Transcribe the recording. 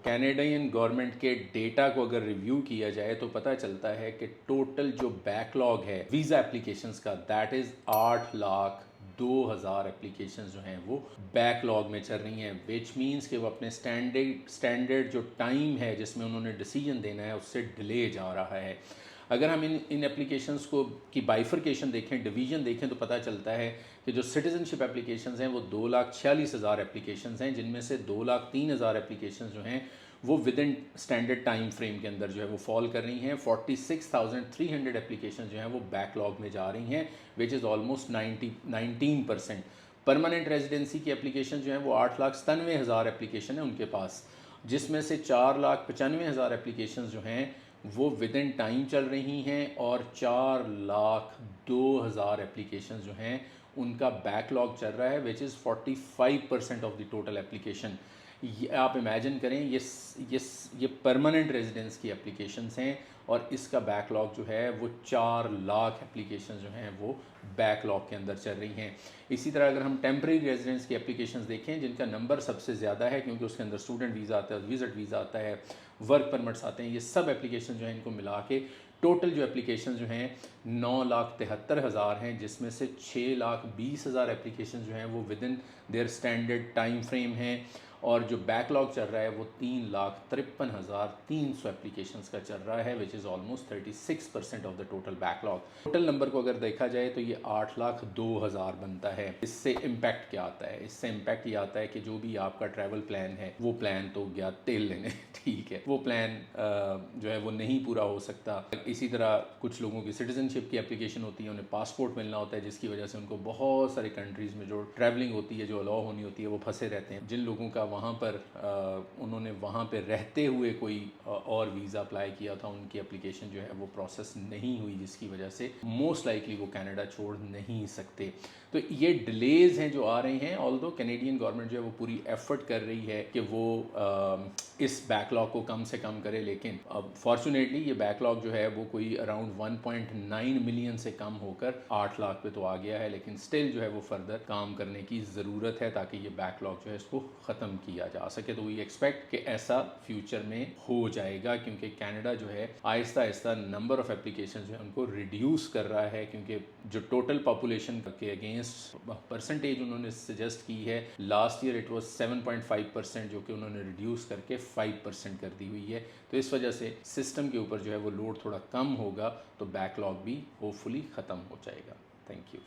Canadian government के data को अगर रिव्यू किया जाए तो पता चलता है कि टोटल जो बैकलॉग है वीज़ा एप्लीकेशंस का, दैट इज़ 8,02,000 एप्लीकेशंस जो हैं वो बैकलॉग में चल रही हैं, विच मीन्स कि वो अपने स्टैंडर्ड जो टाइम है जिसमें उन्होंने डिसीजन देना है उससे डिले जा रहा है। अगर हम इन एप्लीकेशंस को की बाइफरकेशन देखें, डिवीज़न देखें, तो पता चलता है कि जो सिटीज़नशिप एप्लीकेशंस हैं वो 2,46,000 एप्लीकेशंस हैं, जिनमें से 2,03,000 एप्लीकेशंस जो हैं वो with in standard time frame के अंदर जो है वो फॉल कर रही हैं। 46,300 एप्लीकेशन जो हैं वो बैकलॉग में जा रही हैं, which is almost 19%। Permanent residency की एप्लीकेशन जो हैं वो 8,97,000 एप्लीकेशन है उनके पास, जिसमें से 4,95,000 एप्लीकेशन जो हैं वो विद इन टाइम चल रही हैं और 4,02,000 एप्लीकेशन जो हैं उनका बैकलॉग चल रहा है, which is 45% of the total application. ये आप इमेजिन करें, ये परमानेंट रेजिडेंस की एप्लीकेशंस हैं और इसका बैकलॉग जो है वो 4 लाख एप्लीकेशंस जो हैं वो बैकलॉग के अंदर चल रही हैं। इसी तरह अगर हम टेम्परेरी रेजिडेंस की एप्लीकेशंस देखें, जिनका नंबर सबसे ज़्यादा है क्योंकि उसके अंदर स्टूडेंट वीज़ा आता है, विजिट वीज़ा आता है, वर्क परमिट्स आते हैं, ये सब एप्लीकेशन जो हैं इनको मिला के टोटल जो एप्लीकेशन जो हैं 9,73,000 हैं, जिसमें से 6,20,000 एप्लीकेशन जो हैं वो with in their standard time frame हैं और जो बैकलॉग चल रहा है वो 3,53,300 एप्लीकेशंस का चल रहा है, which is almost 36% of the total backlog. Total number को अगर देखा जाए तो ये 8,02,000 बनता है। इससे इम्पैक्ट क्या आता है? इससे इम्पैक्ट ये आता है कि जो भी आपका ट्रैवल प्लान है वो प्लान तो गया तेल लेने ठीक है, वो प्लान जो है वो नहीं पूरा हो सकता। इसी तरह कुछ लोगों की सिटीजनशिप की एप्लीकेशन होती है, उन्हें पासपोर्ट मिलना होता है, जिसकी वजह से उनको बहुत सारे कंट्रीज़ में जो ट्रैवलिंग होती है, जो अलाउ होनी होती है, वो फंसे रहते हैं। जिन लोगों का वहाँ पर उन्होंने वहाँ पर रहते हुए कोई और वीज़ा अप्लाई किया था, उनकी एप्लीकेशन जो है वो प्रोसेस नहीं हुई, जिसकी वजह से मोस्ट लाइकली वो कनाडा छोड़ नहीं सकते। तो ये डिलेज़ हैं जो आ रहे हैं, ऑल्दो कैनेडियन गवर्नमेंट जो है वो पूरी एफर्ट कर रही है कि वो इस बैकलॉग को कम से कम करे, लेकिन अब फॉर्चुनेटली ये बैकलॉग जो है वो कोई अराउंड 1.9 मिलियन से कम होकर 8 लाख पे तो आ गया है, लेकिन स्टिल जो है वो फर्दर काम करने की ज़रूरत है ताकि ये बैकलॉग जो है इसको ख़त्म किया जा सके। तो वी एक्सपेक्ट कि ऐसा फ्यूचर में हो जाएगा, क्योंकि कनाडा जो है Aahista Aahista number of application जो है उनको रिड्यूस कर रहा है, क्योंकि जो टोटल पॉपुलेशन के अगेंस्ट परसेंटेज उन्होंने सजेस्ट की है, लास्ट ईयर इट वाज 7.5%, जो कि उन्होंने रिड्यूस करके 5% कर दी हुई है। तो इस वजह से सिस्टम के ऊपर जो है वो लोड थोड़ा कम होगा, तो बैकलॉग भी होपफुली ख़त्म हो जाएगा। Thank you.